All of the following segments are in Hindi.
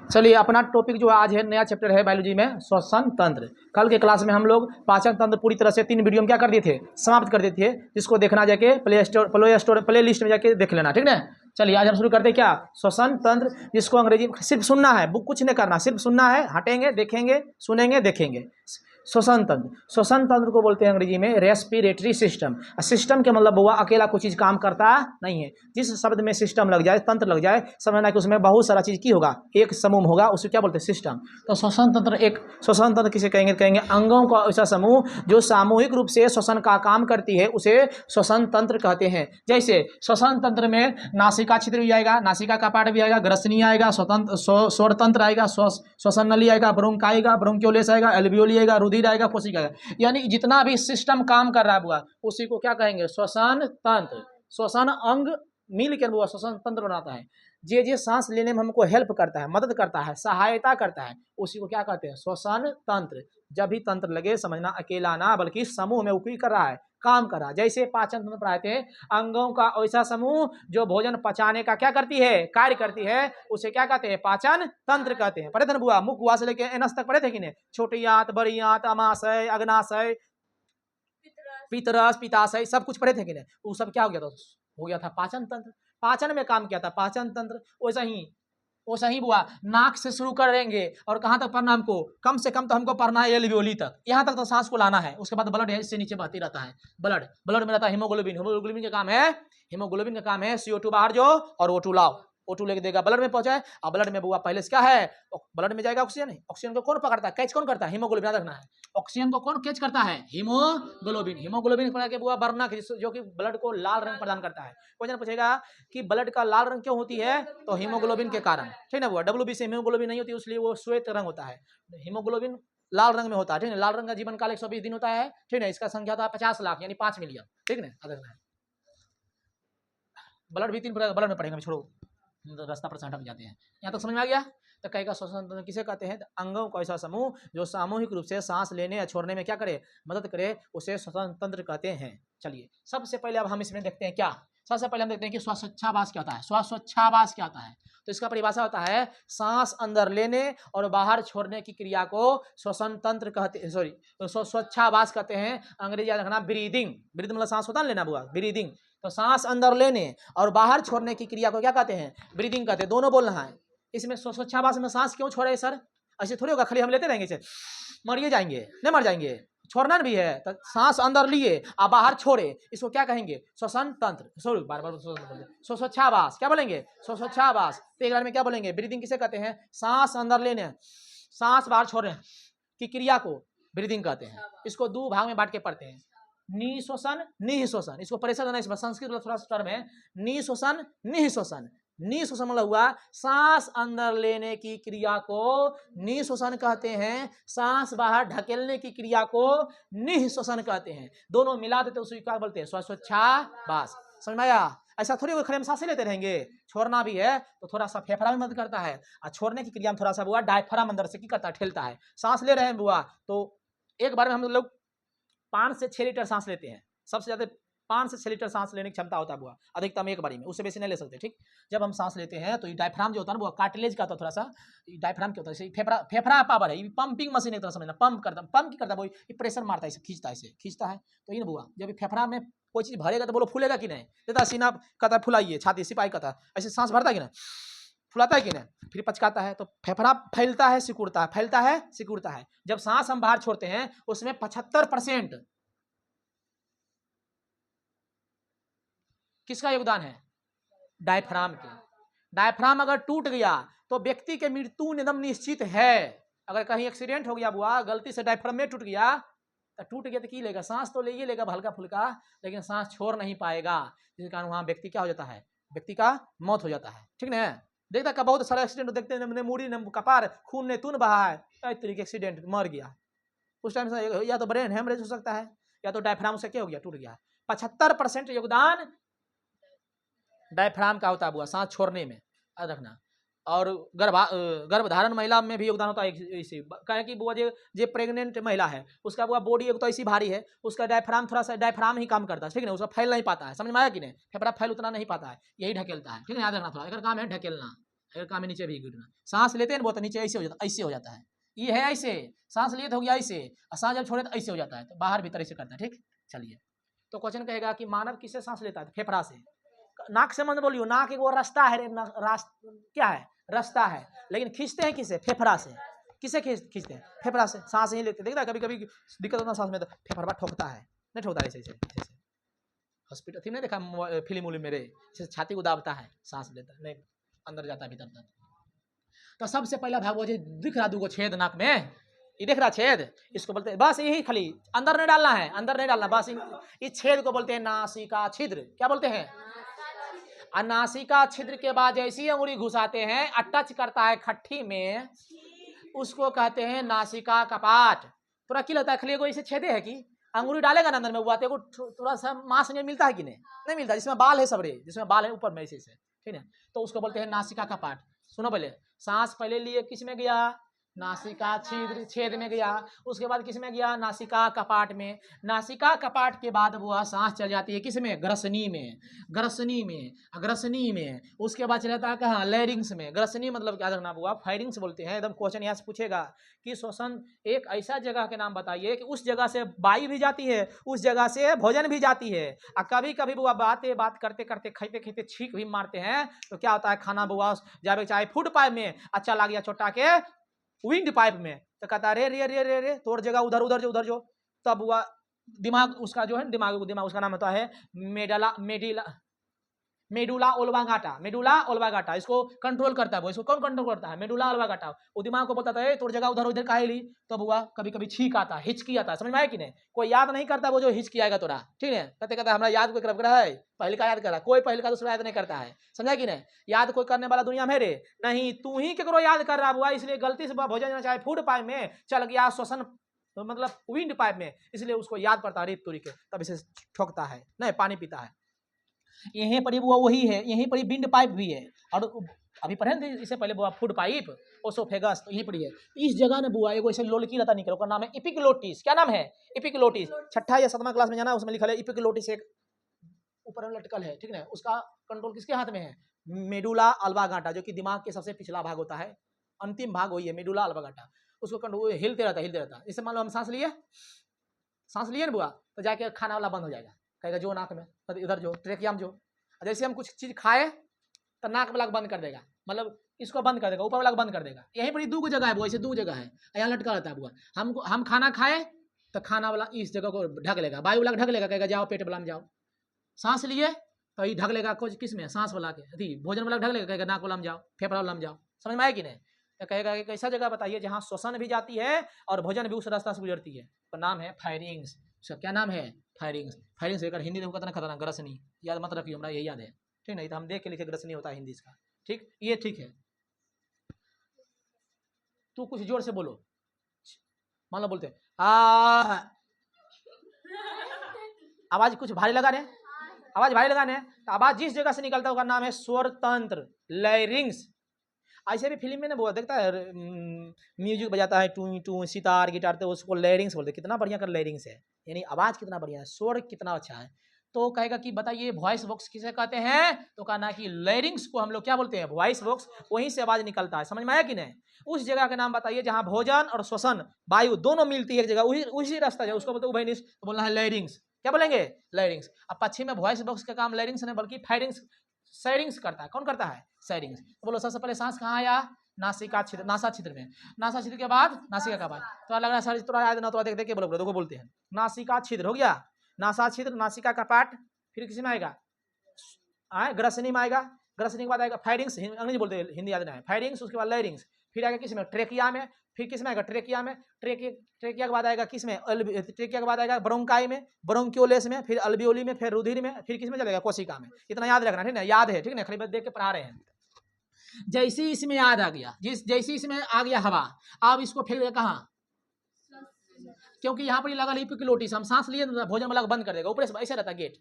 चलिए अपना टॉपिक जो आज है नया चैप्टर है बायोलॉजी में श्वसन तंत्र। कल के क्लास में हम लोग पाचन तंत्र पूरी तरह से 3 वीडियो में क्या कर दिए थे, समाप्त कर दिए थे। जिसको देखना जाके प्ले लिस्ट में जाके देख लेना, ठीक ना। चलिए आज हम शुरू करते हैं क्या, श्वसन तंत्र, जिसको अंग्रेजी में सिर्फ सुनना है, बुक कुछ नहीं करना, सिर्फ सुनना है, हटेंगे देखेंगे सुनेंगे देखेंगे। श्वसन तंत्र, श्वसन तंत्र को बोलते हैं अंग्रेजी में रेस्पिरेटरी सिस्टम। सिस्टम के मतलब हुआ अकेला कोई चीज काम करता नहीं है। जिस शब्द में सिस्टम लग जाए, तंत्र लग जाए, समझना कि उसमें बहुत सारा चीज की होगा, एक समूह होगा, उसे क्या बोलते हैं, सिस्टम। तो श्वसन तंत्र एक, श्वसन तंत्र किसे कहेंगे, कहेंगे अंगों का ऐसा समूह जो सामूहिक रूप से श्वसन का काम करती है, उसे श्वसन तंत्र कहते हैं। जैसे श्वसन तंत्र में नासिका छिद्र भी आएगा, नासिका का पार्ट भी आएगा, ग्रसनी आएगा, स्वर तंत्र आएगा, श्वसन नली आएगा, ब्रोंक आएगा, ब्रोंक्योलेस आएगा, एल्वियोली आएगा, रुधिर आएगा, कोशिका आएगा। यानी जितना भी सिस्टम काम कर रहा है उसी को क्या कहेंगे, श्वसन तंत्र। श्वसन अंग मिल कर वो श्वसन तंत्र बनाता है। जे सांस लेने में हमको हेल्प करता है, मदद करता है, सहायता करता है, उसी को क्या कहते हैं, श्वसन तंत्र। जब भी तंत्र लगे समझना अकेला ना बल्कि समूह में उपयोग कर रहा है, काम कर रहा है। जैसे पाचन तंत्र पढ़ाए थे, अंगों का ऐसा समूह जो भोजन पचाने का क्या करती है, कार्य करती है, उसे क्या कहते हैं, पाचन तंत्र कहते हैं। पढ़े थे ना बुआ, मुख बुआ से लेके एनस तक पढ़े थे कि नहीं, छोटी आंत, बड़ी आंत, अमाशय, अग्नाशय, पितरस, पिताशय, सब कुछ पढ़े थे कि नहीं। वो सब क्या हो गया था पाचन तंत्र। पाचन में काम किया था पाचन तंत्र। वैसा ही बुआ, नाक से शुरू करेंगे और कहाँ तक पढ़ना हमको, कम से कम तो हमको पढ़ना है एल्वियोली तक, यहाँ तक तो सांस को लाना है। उसके बाद ब्लड है, इससे नीचे बहती रहता है ब्लड में रहता है हीमोग्लोबिन। हीमोग्लोबिन का काम है, हीमोग्लोबिन का काम है CO2 बाहर जो और O2 लाओ, O2 लेके देगा, ब्लड में पहुंचाए। और ब्लड में बुआ पहले से क्या है, ब्लड में जाएगा ऑक्सीजन। ऑक्सीजन को कौन पकड़ता है, कैच कौन करता है, हीमोग्लोबिन। याद रखना है, ऑक्सीजन को कौन कैच करता है, हीमोग्लोबिन। हीमोग्लोबिन पकड़ के बुआ बर्नक, जो कि ब्लड को लाल रंग प्रदान करता है। क्वेश्चन पूछेगा कि ब्लड का लाल रंग क्यों होती है, तो हीमोग्लोबिन के कारण, ठीक ना बुआ। WBC से हीमोग्लोबिन नहीं होती, इसलिए वो श्वेत रंग होता है। हीमोग्लोबिन लाल रंग में होता है, ठीक है। लाल रंग का जीवन काल 120 दिन होता है, ठीक है। इसका संख्या था 50 लाख यानी 5 मिलियन, ठीक है। ब्लड भी 3 प्रकार ब्लड में पढ़ेंगे, छोड़ो रास्ता पर हट जाते हैं। यहाँ तक समझ में आ गया। तो कहेगा श्वसन तंत्र किसे कहते हैं, अंगों का ऐसा समूह जो सामूहिक रूप से सांस लेने या छोड़ने में क्या करे, मदद करे, उसे श्वसन तंत्र कहते हैं। चलिए सबसे पहले अब हम इसमें देखते हैं क्या, सबसे पहले हम देखते हैं कि श्वासोच्छ्वास क्या होता है। श्वासोच्छ्वास क्या होता है, तो इसका परिभाषा होता है सांस अंदर लेने और बाहर छोड़ने की क्रिया को श्वसन तंत्र कहते हैं, सॉरी श्वासोच्छ्वास कहते हैं। अंग्रेजी याद रखना, ब्रीदिंग। ब्रीदिंग मतलब सांस होता है लेना बुआ, ब्रीदिंग। तो सांस अंदर लेने और बाहर छोड़ने की क्रिया को क्या कहते हैं, ब्रीदिंग कहते हैं। दोनों बोलना है। इसमें श्वासोच्छ्वास में सांस क्यों छोड़े सर, ऐसे थोड़ी होगा खाली हम लेते रहेंगे, मरिए जाएंगे, नहीं मर जाएंगे, छोड़ना भी है। तो सांस अंदर लिए और बाहर छोड़े, इसको क्या कहेंगे, श्वसन तंत्र। सॉरी बार बार श्वासोच्छ्वास क्या बोलेंगे, श्वासोच्छ्वास। तो एक बार में क्या बोलेंगे, ब्रीदिंग किसे कहते हैं, सांस अंदर लेने सांस बाहर छोड़ने की क्रिया को ब्रीदिंग कहते हैं। इसको 2 भाग में बांट के पढ़ते हैं, निःश्वसन निःश्वसन। इसको प्रेशर देना, इसमें संस्कृत में थोड़ा सा टर्म है, निःश्वसन निःश्वसन। निःश्वसन मतलब हुआ सांस अंदर लेने की क्रिया को निःश्वसन कहते हैं, सांस बाहर ढकेलने की क्रिया को निःश्वसन कहते हैं। दोनों मिला देते उसे क्या बोलते हैं, श्वासोच्छ्वास। समझ में आया। ऐसा थोड़ी खड़े में सांसें लेते रहेंगे, छोड़ना भी है तो थोड़ा सा फेफड़ा में मदद करता है, और छोड़ने की क्रिया में थोड़ा सा बुआ डायफ्राम अंदर से की करता है, ठेलता है। सांस ले रहे हैं बुआ तो एक बार में हम लोग 5 से 6 लीटर सांस लेते हैं। सबसे ज्यादा 5 से 6 लीटर सांस लेने की क्षमता होता है बुआ, अधिकतम एक बारी में, उससे बेसी नहीं ले सकते, ठीक। जब हम सांस लेते हैं तो ये डायफ्राम जो होता है ना बुआ, कार्टिलेज का होता है थोड़ा सा, डायफ्राम क्या होता है, फेफड़ा पावर है, ये पंपिंग मशीन एक तरह समझना, पंप की करता है वो, ये प्रेशर मारता है, इसे खींचता है। तो ये बुआ जब फेफड़ा में कोई चीज भरेगा तो बोलो फूलेगा कि नहीं, देता सीना कहता है फुलाइए, छाती सिपाही कहता है, ऐसे सांस भरता है कि नहीं, फुलाता है कि नहीं, फिर पचकाता है तो फेफड़ा फैलता है सिकुड़ता है, फैलता है सिकुड़ता है। जब सांस हम बाहर छोड़ते हैं उसमें 75% किसका योगदान है, डायफ्राम के। डायफ्राम अगर टूट गया तो व्यक्ति के मृत्यु एकदम निश्चित है। अगर कहीं एक्सीडेंट हो गया बुआ, गलती से डायफ्राम में टूट गया तो की लेगा, सांस तो ले ही लेगा हल्का फुल्का, लेकिन सांस छोड़ नहीं पाएगा, जिस कारण वहां व्यक्ति क्या हो जाता है, व्यक्ति का मौत हो जाता है, ठीक ना। देखता का बहुत सारा एक्सीडेंट देखते हैं, मुड़ी ने कपार खून ने तून बहा है, इस तरीके एक्सीडेंट मर गया। उस टाइम से या तो ब्रेन हेमरेज हो सकता है, या तो डायफ्राम से क्या हो गया, टूट गया। 75% योगदान डायफ्राम का होता है बुआ सांस छोड़ने में, याद रखना। और गर्भधारण महिला में भी योगदान होता है इसी, कहे कि बुआ जो प्रेग्नेंट महिला है उसका बुआ बॉडी एक तो ऐसी भारी है, उसका डायफ्राम थोड़ा सा डायफ्राम ही काम करता है, ठीक है, उसका फैल नहीं पाता है। समझ में आया कि नहीं, फेफड़ा फैल उतना नहीं पाता है, यही ढकेलता है, ठीक है, याद रखना थोड़ा, अगर काम है ढकेलना, अगर काम में नीचे भी गिरना, सांस लेते हैं ना वो तो नीचे ऐसे हो जाता है, ऐसे हो जाता है, ये है ऐसे, सांस लिए तो हो गया ऐसे, और सांस जब छोड़े तो ऐसे हो जाता है, तो बाहर भीतर ऐसे करता है। ठीक, चलिए तो क्वेश्चन कहेगा कि मानव किससे सांस लेता है? फेफड़ा से। नाक से मत बोलियो, नाक एक वो रास्ता है, क्या है, रास्ता है, लेकिन खींचते हैं किसे? फेफड़ा से। किसे खींचते हैं? फेफड़ा से। सांस ही लेते, देख रहा है कभी कभी दिक्कत होता है सांस में तो फेफड़ा ठोकता है, नहीं ठोकता ऐसे ऐसे ऐसे। हॉस्पिटल थी नहीं देखा फिल्म उलिम मेरे, छाती को दाबता है, सांस लेता है, नहीं अंदर जाता है भीतर तक। तो सबसे पहला भाग वो दिख रहा दूगो छेद नाक में, ये देख रहा छेद, इसको बोलते हैं, बस यही खाली अंदर नहीं डालना है, अंदर नहीं डालना, बस इस छेद को बोलते हैं नासिका छिद्र। क्या बोलते हैं? नासिका छिद्र के बाद जैसी अंगुली घुसाते हैं और टच करता है खट्टी में, उसको कहते हैं नासिका कपाट। थोड़ा क्या लगता है खाली एगो ऐसे छेदे है कि अंगुली डालेगा ना अंदर में, हुआ तो थोड़ा सा मांस मिलता है कि नहीं मिलता, जिसमें बाल है सबरे, जिसमें बाल है ऊपर में ऐसे, ठीक है, तो उसको बोलते हैं नासिका कपाट। सुनो पहले, सांस पहले लिए किस में गया? नासिका छिद्र छेद में गया, उसके बाद किस में गया? नासिका कपाट में। नासिका कपाट के बाद वो सांस चल जाती है किस में? ग्रसनी में। ग्रसनी में, ग्रसनी में, उसके बाद चला जाता है कहाँ? लैरिंग्स में। ग्रसनी मतलब क्या रखना हुआ? फायरिंग्स बोलते हैं। एकदम क्वेश्चन यहाँ से पूछेगा कि श्वसन एक ऐसा जगह के नाम बताइए कि उस जगह से वायु भी जाती है, उस जगह से भोजन भी जाती है, और कभी कभी बुआ बात करते करते खाते खाते छींक भी मारते हैं, तो क्या होता है? खाना बुआ जावे चाहे फूड पाइप में, अच्छा लग गया छोटा के विंड पाइप में, तो कहता है रे रे रे रे रे तोड़ जगह उधर उधर जो उधर जो, तब हुआ दिमाग उसका जो है, दिमाग उसका नाम होता है मेडुला ओल्वागाटा। मेडुला ओल्वागाटा इसको कंट्रोल करता है। वो इसको कौन कंट्रोल करता है? मेडुला ओल्वागाटा। वो दिमाग को बताता है तोड़ जगह उधर उधर काहे ली, तब हुआ कभी कभी छींक आता है, हिचकी आता है। समझ में आया कि नहीं? कोई याद नहीं करता वो जो हिचकी आएगा तोड़ा, ठीक है, कहते कहते हमारा याद कोई कर रहा है, पहले का याद कर रहा है, कोई पहले का दूसरा याद नहीं करता है। समझा कि नहीं? याद कोई करने वाला दुनिया में रे नहीं, तू ही केकरो याद कर रहा हुआ, इसलिए गलती से भोजन चाहे फूड पाइप में चल गया, श्वसन तो मतलब विंड पाइप में, इसलिए उसको याद पड़ता है रीत तुरी के, तब इसे ठोकता है, नहीं पानी पीता है। यहीं पर वो वही है, यहीं पर विंड पाइप भी है, और अभी पढ़े थे इससे पहले बुआ फूड पाइप, ओसोफेगस, तो यहीं पर है। इस जगह ने बुआ एगो ऐसे लोलकी रहता निकल, उसका नाम है इपिग्लोटिस। क्या नाम है? इपिग्लोटिस। छठा या सातवां क्लास में जाना, उसमें लिखा है इपिग्लोटिस, एक ऊपर में लटकल है, ठीक है। उसका कंट्रोल किसके हाथ में है? मेडुला ओल्वागाटा, जो कि दिमाग के सबसे पिछला भाग होता है, अंतिम भाग वही है मेडुला ओल्वागाटा। उसको कंट्रोल हिलते रहता है। जैसे मान लो हम सांस लिए ना बुआ, तो जाके खाना वाला बंद हो जाएगा, कहेगा जो नाक में, इधर जो ट्रेकिया में जो, जैसे हम कुछ चीज खाए तो नाक वाला बंद कर देगा, मतलब इसको बंद कर देगा, ऊपर वाला बंद कर देगा। यहीं पर दो जगह है वो, ऐसे दो जगह है, यहाँ लटका रहता है बुआ। हम खाना खाए तो खाना वाला इस जगह को ढक लेगा, वायु वाला ढक लेगा, कहेगा जाओ पेट वाला में जाओ। सांस लिए तो ये ढक लेगा कुछ किस में? सांस वाला के, भोजन वाला ढक लेगा, कहेगा नाक वाला में जाओ, फेफड़ा वाला में जाओ। समझ में आया कि नहीं? तो कहेगा कि कैसा जगह बताइए जहाँ श्वसन भी जाती है और भोजन भी उस रास्ता से गुजरती है, तो नाम है फायरिंग्स। उसका क्या नाम है? फायरिंग्स। फायरिंग्स लेकर हिंदी में कितना खतरनाक, ग्रसनी, याद मत रखिए, हमारा यही याद है, ठीक नहीं तो हम देख के लिखे ग्रसनी होता है हिंदी इसका, ठीक, ये ठीक है। तू कुछ जोर से बोलो, मान लो बोलते आवाज कुछ भारी लगा रहे, आवाज भारी लगाने, तो आवाज जिस जगह से निकलता है उसका नाम है स्वर तंत्र, लैरिंग्स। ऐसे भी फिल्म में ना वो देखता है म्यूजिक बजाता है, टू टू सितार गिटार, तो उसको लैरिंग्स बोलते हैं। कितना बढ़िया कर लैरिंग्स है, यानी आवाज कितना बढ़िया है, स्वर कितना अच्छा है। तो कहेगा कि बताइए वॉइस बॉक्स किसे कहते हैं? तो कहना कि लैरिंग्स को हम लोग क्या बोलते हैं? Voice box. वहीं से आवाज निकलता है। समझ में आया कि नहीं? उस जगह के नाम बताइए जहां भोजन और श्वसन वायु दोनों मिलती है एक जगह, उसी रास्ता है, उसको बोलते हैं तो बोलना है लैरिंग्स। क्या बोलेंगे? लैरिंग्स। अब पश्चिम में वॉइस बॉक्स का काम लैरिंग्स नहीं बल्कि फायरिंग्स, सैरिंग्स करता है। कौन करता है? सैरिंग्स। तो बोलो सबसे पहले सांस कहाँ आया? नासिका छिद्र, नासा छिद्र में। नासा छिद्र के बाद नासिका का बाद, तो लग रहा है सर थोड़ा याद ना, तो देख देख के बोलो, दो को बोलते हैं। नासिका छिद्र हो गया, नासा छिद्र, नासिका का पार्ट, फिर किसी में आएगा ग्रसनी में आएगा, ग्रसनी के बाद आएगा फायरिंग्स, अंग्रेजी बोलते हैं, हिंदी याद नहीं है, फायरिंग्स। उसके बाद लैरिंग्स, फिर आएगा किस में? ट्रेकिया में, फिर किस में आएगा? ट्रेकिया में। ट्रेकिया के बाद आएगा किस में? ट्रेकिया के बाद आएगा ब्रोंकाई में, ब्रोंकियोलेस में, फिर अल्बियोली में, फिर रुधिर में, फिर किस में चलेगा? कोशिका में। इतना याद रखना, ठीक है? याद है, ठीक है? खाली देख के पढ़ा रहे हैं। जैसे इसमें याद आ गया, जैसे इसमें आ गया हवा, अब इसको फेंक देगा कहाँ? क्योंकि यहाँ पर लगा इपिग्लोटिस, हम सांस लिए भोजन वाला बंद कर देगा, ऊपर से ऐसे रहता गेट,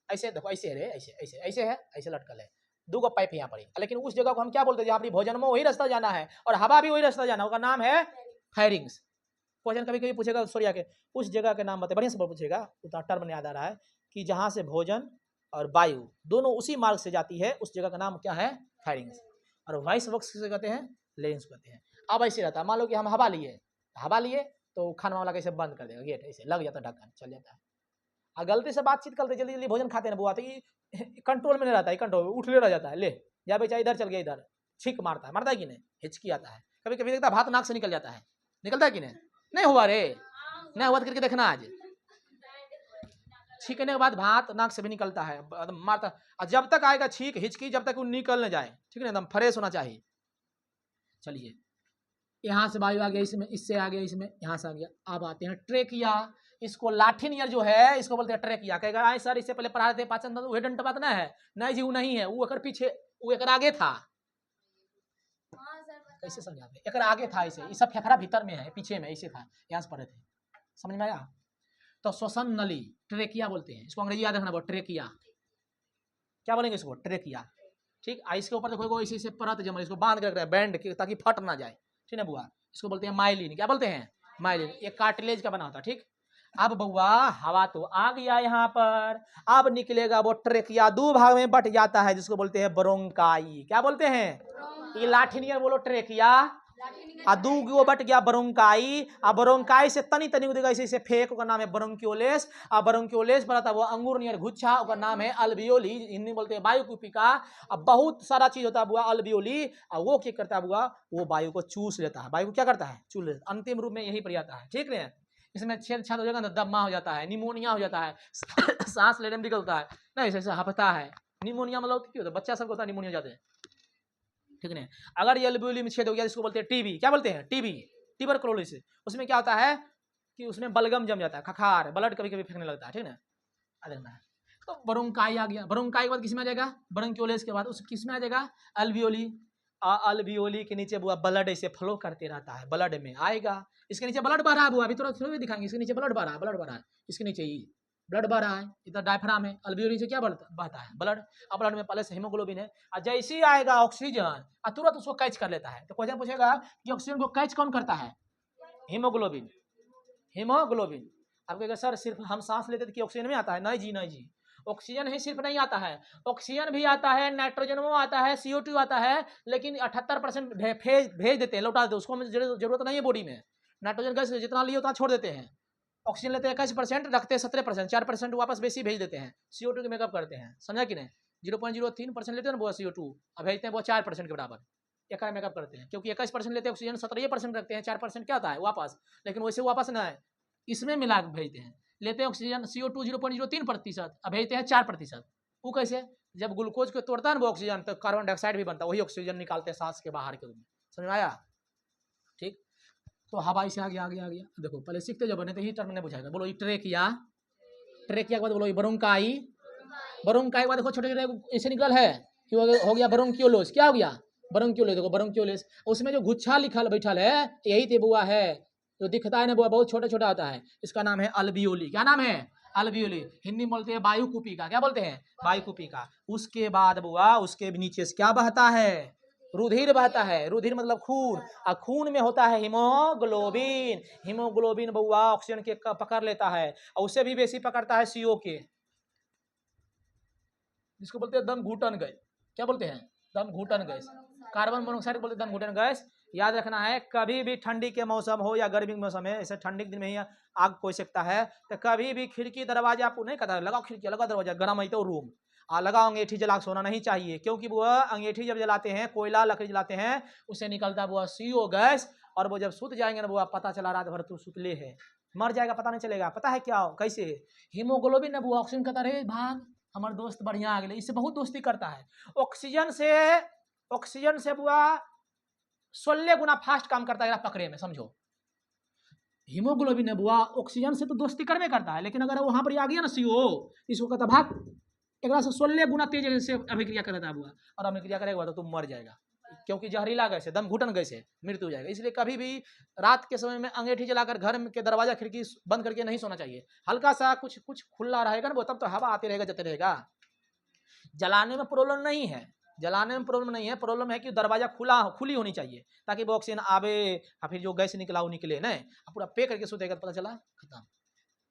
ऐसे देखो, ऐसे है, ऐसे ऐसे ऐसे है, ऐसे लटकल है, दो पाइप यहाँ पर। लेकिन उस जगह को हम क्या बोलते हैं? जहाँ पर भोजन में वही रास्ता जाना है और हवा भी वही रास्ता जाना, उसका नाम है फायरिंग्स। क्वेश्चन कभी कभी पूछेगा सूर्या के, उस जगह के नाम बताए, बढ़िया से पूछेगा, उतना टर्म याद आ रहा है कि जहाँ से भोजन और वायु दोनों उसी मार्ग से जाती है, उस जगह का नाम क्या है? फायरिंग्स। और वॉइस बॉक्स किसे कहते हैं, लेंस कहते हैं। अब ऐसे रहता है, मान लो कि हम हवा लिए तो खाना वाला कैसे बंद कर देगा गेट, ऐसे लग जाता है ढक्कन, चल जाता है। और गलती से बातचीत करते जल्दी जल्दी भोजन खाते हैं बुआ, तो ये कंट्रोल में नहीं रहता है, कंट्रोल उठ ले रह जाता है, ले या बेचा इधर चल गया, इधर छींक मारता है कि नहीं, हिचकी आता है, कभी कभी देखता है भात नाक से निकल जाता है, निकलता है कि नहीं हुआ रे, नहीं हुआ तो करके देखना आज, छींकने के बाद भात नाक से भी निकलता है, मारता। और जब तक आएगा छींक हिचकी, जब तक वो निकल न जाए, ठीक है, एकदम फ्रेश होना चाहिए। चलिए, यहाँ से वायु आ गया इसमें, इससे आ गया इसमें, यहाँ से आ गया। अब आते हैं ट्रेकिया, इसको लाठिन ईयर जो है इसको बोलते हैं ट्रेकिया। कहेगा आए सर इससे पहले पढ़ा थे पाचन तंत्र, वही डंट बात ना है, नहीं जी वो नहीं है, वो एकर पीछे, वो एकर आगे था। कैसे समझाते, एकर आगे था, इसे ये सब फेफड़ा भीतर में है, पीछे में ऐसे था, यहाँ से पढ़े थे, समझ में आया। तो श्वसन नली ट्रेकिया बोलते हैं, इसको अंग्रेजी याद रखना, ट्रेकिया क्या बोलेंगे इसको, ट्रेकिया। ठीक, इसके ऊपर देखो इसी से परत जमा, इसको बांध के रख रहे हैं बैंड ताकि फट ना जाए, ठीक है बुआ। इसको बोलते हैं माइलिन, क्या बोलते हैं, माइलिन, ये कार्टिलेज का बना होता है। ठीक, अब बउआ हवा तो आ गया यहाँ पर, अब निकलेगा वो ट्रेकिया, दो भाग में बट जाता है, जिसको बोलते हैं ब्रोंकाई, क्या बोलते हैं, ये लाठिनियर बोलो ट्रेकिया, आ दू गो बट गया ब्रोंकाई, आ ब्रोंकाई से तनी तनी उदेगा इसे फेंक, ओकर नाम है ब्रोंक्योलेस, आ ब्रोंक्योलेस बनता वो अंगूर नियर गुच्छा, ओकर नाम है अल्वियोली, हिंदी बोलते हैं वायुकुपिका। अब बहुत सारा चीज होता है बुआ अल्वियोली, और वो क्या करता है बुआ, वो वायु को चूस लेता है, वायु को क्या करता है, चूस लेता है, अंतिम रूप में यही पर आता है। ठीक है, इसमें छेद छाद हो जाएगा ना, दम्मा हो जाता है, निमोनिया हो जाता है, सांस लेने में दिक्कत होता है, नहीं ऐसे हफता है, निमोनिया मतलब क्यों होता है, बच्चा सबको होता है निमोनिया जाते हैं, ठीक है। अगर ये एल्वियोली में छेद हो गया, जिसको बोलते हैं टीबी, क्या बोलते हैं, टीबी, ट्यूबरकुलोसिस, उसमें क्या होता है कि उसमें बलगम जम जाता है, खखार, ब्लड कभी कभी फेंकने लगता है, ठीक है ना, देखना है। तो ब्रोंकाई आ गया, ब्रोंकाई के बाद किसमें आ जाएगा, ब्रोंक्योलेस के बाद उस किसमें आ जाएगा, अल्वियोली, अल्वियोली के नीचे बुआ ब्लड ऐसे फ्लो करते रहता है, ब्लड में आएगा, इसके नीचे ब्लड बह रहा है बुआ, अभी थोड़ा दिखाएंगे, इसके नीचे ब्लड बह रहा है, ब्लड बह रहा है, इसके नीचे ही ब्लड बह रहा है, इधर डायफ्राम है, अल्वियोली से क्या बहता है ब्लड, अब ब्लड में पहले से हीमोग्लोबिन है, और जैसे ही आएगा ऑक्सीजन और तुरंत उसको कैच कर लेता है। तो क्वेश्चन पूछेगा कि ऑक्सीजन को कैच कौन करता है, हीमोग्लोबिन, हीमोग्लोबिन। अब कहेगा सर सिर्फ हम सांस लेते थे कि ऑक्सीजन में आता है, नहीं जी, नहीं जी, ऑक्सीजन ही सिर्फ नहीं आता है, ऑक्सीजन भी आता है, नाइट्रोजन आता है, CO2 आता है, लेकिन 78% भेज देते हैं, लौटा देते हैं, उसको हमें जरूरत नहीं है बॉडी में, नाइट्रोजन गैस जितना लिए उतना छोड़ देते हैं, ऑक्सीजन लेते हैं 21%, रखते हैं 17%, 4% वापस बेसी भेज देते हैं, CO2 के मेकअप करते हैं, समझा कि नहीं, 0.03% लेते हैं ना वो CO2, अब भेजते हैं वो 4% के बराबर, एक मेकअप करते हैं, क्योंकि 21% लेते हैं ऑक्सीजन, 17% रखते हैं, 4% क्या आता है वापस, लेकिन वैसे वापस ना है, इसमें मिला के भेजते हैं, लेते हैं ऑक्सीजन CO2 0.03%, अब भेजते हैं 4%, वो कैसे, जब ग्लूकोज को तोड़ता है ना वो ऑक्सीजन, तो कार्बन डाइऑक्साइड भी बनता है, वही ऑक्सीजन निकालते हैं सांस के बाहर के रूप में, समझ में आया। ठीक, तो हवा से आ गया, देखो पहले सीखते जब बने तो ही टर्म ने बुझाएगा, बोलो ट्रेकिया, ट्रेकिया के बाद बोलो ब्रोंकाई, ब्रोंकाई के बाद देखो छोटे छोटे ऐसे निकल है कि हो गया ब्रोंक्योलोस, क्या हो गया, ब्रोंक्योलोस, देखो ब्रोंक्योलोस, उसमें जो गुच्छा लिखल बैठल है यही ते बुआ है, जो दिखता है ना बुआ बहुत छोटा छोटा होता है, इसका नाम है अल्वियोली, क्या नाम है, अल्वियोली, हिंदी में बोलते हैं वायुकुपिका, क्या बोलते हैं, वायुकुपिका। उसके बाद बुआ उसके नीचे से क्या बहता है, रुधिर बहता है, रुधिर मतलब खून, और खून में होता है हीमोग्लोबिन, हीमोग्लोबिन बुआ ऑक्सीजन के पकड़ लेता है, और उससे भी बेसी पकड़ता है CO के, जिसको बोलते हैं दम घुटन गैस, क्या बोलते हैं, दम घुटन गैस, कार्बन मोनोऑक्साइड बोलते हैं दम घुटन गैस। याद रखना है, कभी भी ठंडी के मौसम हो या गर्मी के मौसम है, ऐसे ठंडी के दिन में ही आग कोई सकता है, तो कभी भी खिड़की दरवाजा आपको नहीं कहता लगाओ, खिड़की लगाओ दरवाजा, गर्म है तो रूम लगाओ, अंगीठी जला सोना नहीं चाहिए, क्योंकि वो अंगीठी जब जलाते हैं, कोयला लकड़ी जलाते हैं, उससे निकलता वो CO गैस, और वो जब सुत जाएंगे ना वो पता चला रात भर तू सुतले है, मर जाएगा पता नहीं चलेगा, पता है क्या कैसे, हीमोग्लोबिन वो ऑक्सीजन कहता रहे भाग हमारे दोस्त बढ़िया आ गए, इससे बहुत दोस्ती करता है, ऑक्सीजन से बुआ 16 गुना फास्ट काम करता है पकड़े में, समझो। हीमोग्लोबिन है बुआ ऑक्सीजन से तो दोस्ती करने करता है, लेकिन अगर वहां पर आ गया ना CO, इसको कहता भाग, एक से 16 गुना तेज से अभिक्रिया करता है बुआ, और अभिक्रिया करेगा तो तुम मर जाएगा, क्योंकि जहरीला गैस है, दम घुटन गैस है, मृत्यु हो जाएगा। इसलिए कभी भी रात के समय में अंगीठी जलाकर घर के दरवाजा खिड़की बंद करके नहीं सोना चाहिए, हल्का सा कुछ खुला रहेगा ना वो, तब तो हवा आते रहेगा जाते रहेगा, जलाने में प्रॉब्लम नहीं है, जलाने में प्रॉब्लम नहीं है, प्रॉब्लम है कि दरवाजा खुली होनी चाहिए, ताकि वो ऑक्सीजन आवे, फिर जो गैस निकला वो निकले नहीं, पूरा पे करके सोतेगा पता चला खत्म,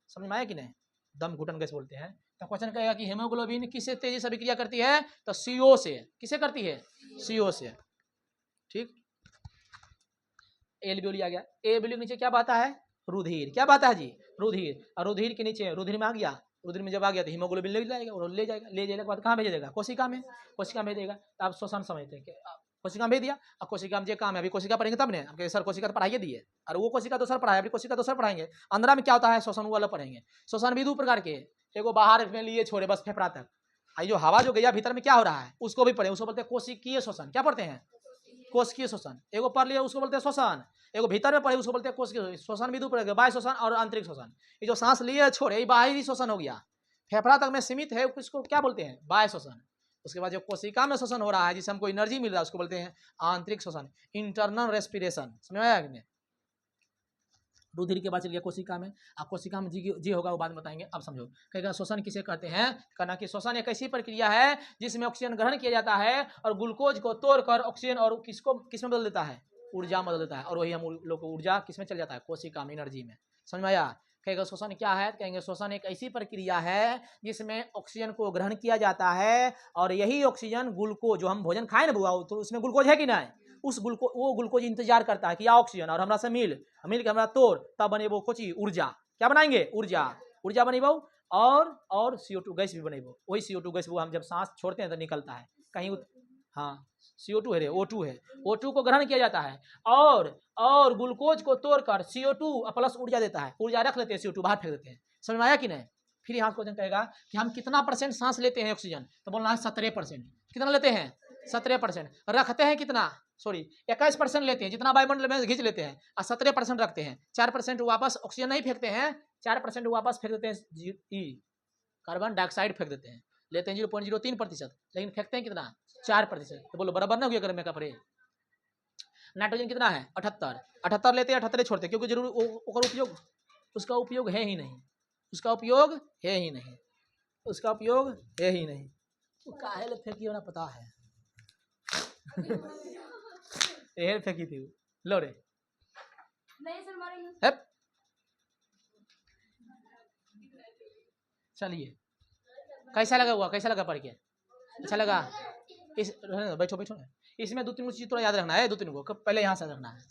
समझ में आया कि नहीं, दम घुटन गैस बोलते हैं। तो क्वेश्चन कहेगा कि हीमोग्लोबिन किससे तेजी से अभिक्रिया करती है, तो CO से, किसे करती है, CO से। ठीक। एल्वियोली आ गया, एल्वियोली के नीचे क्या बहता है? रुधिर। क्या बहता है जी? रुधिर। और रुधिर के नीचे, रुधिर में आ गया, रुधिर में जब आ गया तो हीमोग्लोबिन ले जाएगा और ले जाएगा, ले जाने के बाद कहाँ भेज देगा? कोशिका में, कोशिका में देगा। तो आप श्वसन समझते हैं कि कोशिका में भेज दिया, और कोशिका में जो काम है, अभी कोशिका पढ़ेंगे तब ने, आपके सर कोशिका तो पढ़ाइए दिए, और वो कोशिका तो सर पढ़ाए, अभी कोशिका तो सर पढ़ाएंगे। अंदर में क्या होता है? श्वसन वाला पढ़ेंगे। श्वसन भी दो प्रकार के, एगो बाहर में लिए छोड़े बस फेफड़ा तक, जो हवा जो गया भीतर में क्या हो रहा है उसको भी पढ़े, उसको बोलते हैं कोशिकीय श्वसन। क्या पढ़ते हैं? कोशिकीय श्वसन। एगो पढ़ लिया उसको बोलते हैं श्वसन, एगो भीतर में पढ़े उसको बोलते हैं कोशिकीय श्वसन। भी दो प्रकार के, बाह्य श्वसन और आंतरिक श्वसन। ये जो सांस लिए छोड़े ये बाहरी श्वसन हो गया, फेफड़ा तक में सीमित है, उसको क्या बोलते हैं? बाह्य श्वसन। उसके बाद जो कोशिका में श्वसन हो रहा है जिससे हमको एनर्जी मिल रहा है उसको बोलते हैं आंतरिक श्वसन, इंटरनल रेस्पिरेशन। समझ में आया कि नहीं? रुधिर के बाद चल गया कोशिका में, अब कोशिका में जी होगा वो बाद में बताएंगे। अब समझो, कहेगा श्वसन किसे कहते हैं? कहना कि श्वसन एक ऐसी प्रक्रिया है जिसमें ऑक्सीजन ग्रहण किया जाता है और ग्लूकोज को तोड़कर ऑक्सीजन और किसमें बदल देता है? ऊर्जा में बदल देता है, और वही हम लोग को ऊर्जा किसमें चल जाता है? कोशिका में, एनर्जी में। समझ में आया? कहेगा श्वसन क्या है? कहेंगे श्वसन एक ऐसी प्रक्रिया है जिसमें ऑक्सीजन को ग्रहण किया जाता है और यही ऑक्सीजन ग्लूकोज, जो हम भोजन खाए ना बुआ, तो उसमें ग्लूकोज है कि नहीं? उस वो ग्लूकोज इंतजार करता है कि या ऑक्सीजन और हमरा से मिल के हमरा तोड़, तब बने वो कोची ऊर्जा। क्या बनाएंगे? ऊर्जा। ऊर्जा बनेबो और CO2 गैस भी बनेबो। वही CO2 गैस वो हम जब सांस छोड़ते हैं तो निकलता है कहीं हाँ CO2 है रे, O2 है, O2 को ग्रहण किया जाता है और ग्लूकोज को तोड़कर CO2 प्लस ऊर्जा देता है, ऊर्जा रख लेते हैं, CO2 बाहर फेंक देते हैं। समझ में आया कि नहीं? फिर यहाँ क्वेश्चन कहेगा कि हम कितना % सांस लेते हैं ऑक्सीजन, तो बोलना है 17%। कितना लेते हैं? 17%। रखते हैं कितना? सॉरी 21% लेते हैं, जितना वायुमंडल में खींच लेते हैं, और 17% रखते हैं। 4% वापस ऑक्सीजन नहीं फेंकते हैं, 4% वापस फेंक देते हैं, कार्बन डाइऑक्साइड फेंक देते हैं। लेते हैं 0.03%, लेकिन फेंकते हैं कितना? 4%। तो बोलो बराबर ना हो गया? अगर मैं का पढ़े नाइट्रोजन कितना है? 78 लेते हैं, 78 छोड़ते हैं, क्योंकि जरूर उपयोग उसका उपयोग है ही नहीं, उसका उपयोग है ही नहीं, उसका उपयोग है ही नहीं। तो काहे फेंकी होना पता है एयर फेंकी थी लो रे। चलिए, कैसा लगा हुआ? कैसा लगा पढ़ के? अच्छा लगा? इस बैठो बैठो ना, इसमें 2-3 चीज थोड़ा याद रखना है, 2-3 को पहले यहाँ से रखना है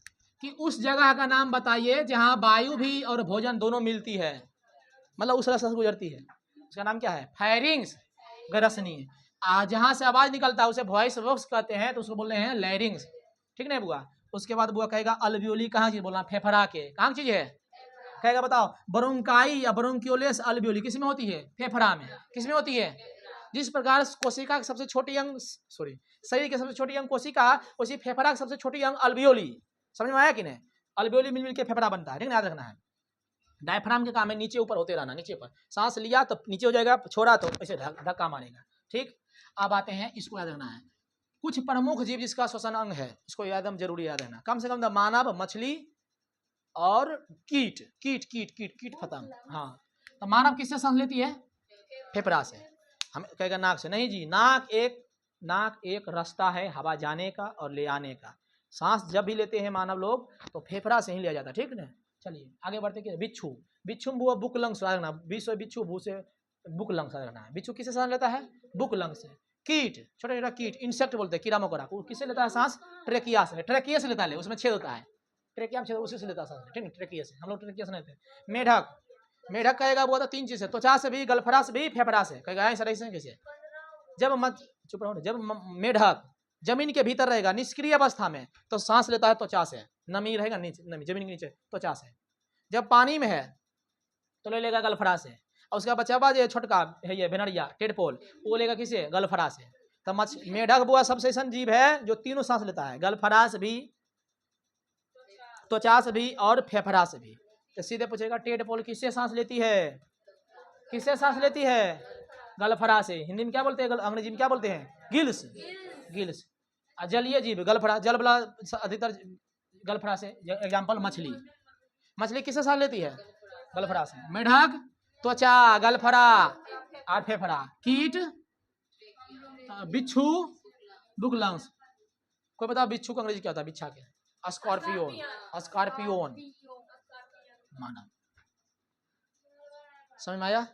कि उस जगह का नाम बताइए जहाँ वायु भी और भोजन दोनों मिलती है, मतलब उस रास्ते से गुजरती है। उसका नाम क्या है? फायरिंग्स, ग्रसनी। जहाँ से आवाज निकलता है उसे वॉइस बॉक्स कहते हैं, तो उसको बोल रहे हैं लैरिंग्स। ठीक नहीं बुआ? उसके बाद बुआ कहेगा अल्वियोली कहाँ चीज बोलना? फेफड़ा के। कहाँ चीज है? कहेगा बताओ ब्रोंकाई या ब्रोंक्यूलेस अल्वियोली किसमें होती है? फेफड़ा में। किसमें होती है? जिस प्रकार कोशिका सबसे छोटी अंग, सॉरी शरीर के सबसे छोटी अंग कोशिका, उसी फेफड़ा के सबसे छोटी अंग अल्वियोली। समझ में आया कि नहीं? अल्वियोली मिल के फेफड़ा बनता है, ठीक है? याद रखना है। डायफ्राम के काम है नीचे ऊपर होते रहना, नीचे ऊपर सांस लिया तो नीचे हो जाएगा, छोड़ा तो ऐसे धक्का मारेगा। ठीक, अब आते हैं, इसको याद रखना है कुछ प्रमुख जीव जिसका श्वसन अंग है, इसको याद हम जरूरी याद रहना। कम से कम मानव, मछली और कीट, कीट कीट कीट कीट पतंग। हाँ, तो मानव किससे सांस लेती है? फेफड़ा से। हम कहेगा नाक से, नहीं जी, नाक एक रास्ता है हवा जाने का और ले आने का। सांस जब भी लेते हैं मानव लोग तो फेफड़ा से ही लिया जाता है, ठीक ना? चलिए आगे बढ़ते कि बिच्छू, बिच्छू वो बुक लंग्स रखना, बिच्छू भू से बुक लंग्स रखना है। बिच्छू किससे सांस लेता है? बुक लंग्स से। कीट, छोटा छोटा कीट, इंसेक्ट बोलते हैं, कीड़ा मकोड़ा, किससे लेता है सांस? ट्रेकिया से। ट्रेकिया से लेता है, उसमें छेद होता है, ट्रेकिया में छेद, उसी से लेता है सांस, ठीक है? ट्रेकिया से, हम लोग ट्रेकिया से लेते हैं। मेढक, मेढक कहेगा वो तो 3 चीज है, त्वचा से भी, गलफड़ा से भी, फेफड़ा से। कहेगा सर ऐसे कैसे? जब मत चुप रहो, जब मेढक जमीन के भीतर रहेगा निष्क्रिय अवस्था में तो सांस लेता है त्वचा से, नमी रहेगा नीचे, नमी जमीन के नीचे त्वचा से। जब पानी में है तो ले लेगा गलफड़ा से, और उसका बच्चा जो छोटका है ये भेनरिया टेडपोल, वो लेगा किसे? गलफड़ा से। तो मेढक बुआ सबसे ऐसा जीव है जो तीनों सांस लेता है, गलफड़ा से भी, त्वचा से भी और फेफड़ा से भी। तो सीधे पूछेगा टेडपोल किससे सांस लेती है? किससे सांस लेती है? गलफड़ा से। हिंदी में क्या बोलते हैं? अंग्रेजी में क्या बोलते हैं? Gills, gills. जलीय जीव गलफड़ा, जल वाला अधिकतर गलफड़ा से। एग्जाम्पल मछली, मछली किससे सांस लेती है? गलफड़ा से। मेढक त्वचा, गलफड़ा और फेफड़ा। कीट, बिच्छू, बुकलंग्स। कोई बताओ बिच्छू का अंग्रेजी क्या होता है? बिच्छा के स्कॉर्पियोन, स्कॉर्पियोन मानव। समझ में आया?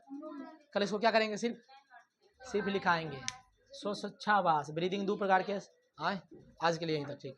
कल इसको क्या करेंगे? सिर्फ लिखाएंगे। श्वासोच्छ्वास, ब्रीदिंग 2 प्रकार के। आज के लिए यहीं तक, ठीक।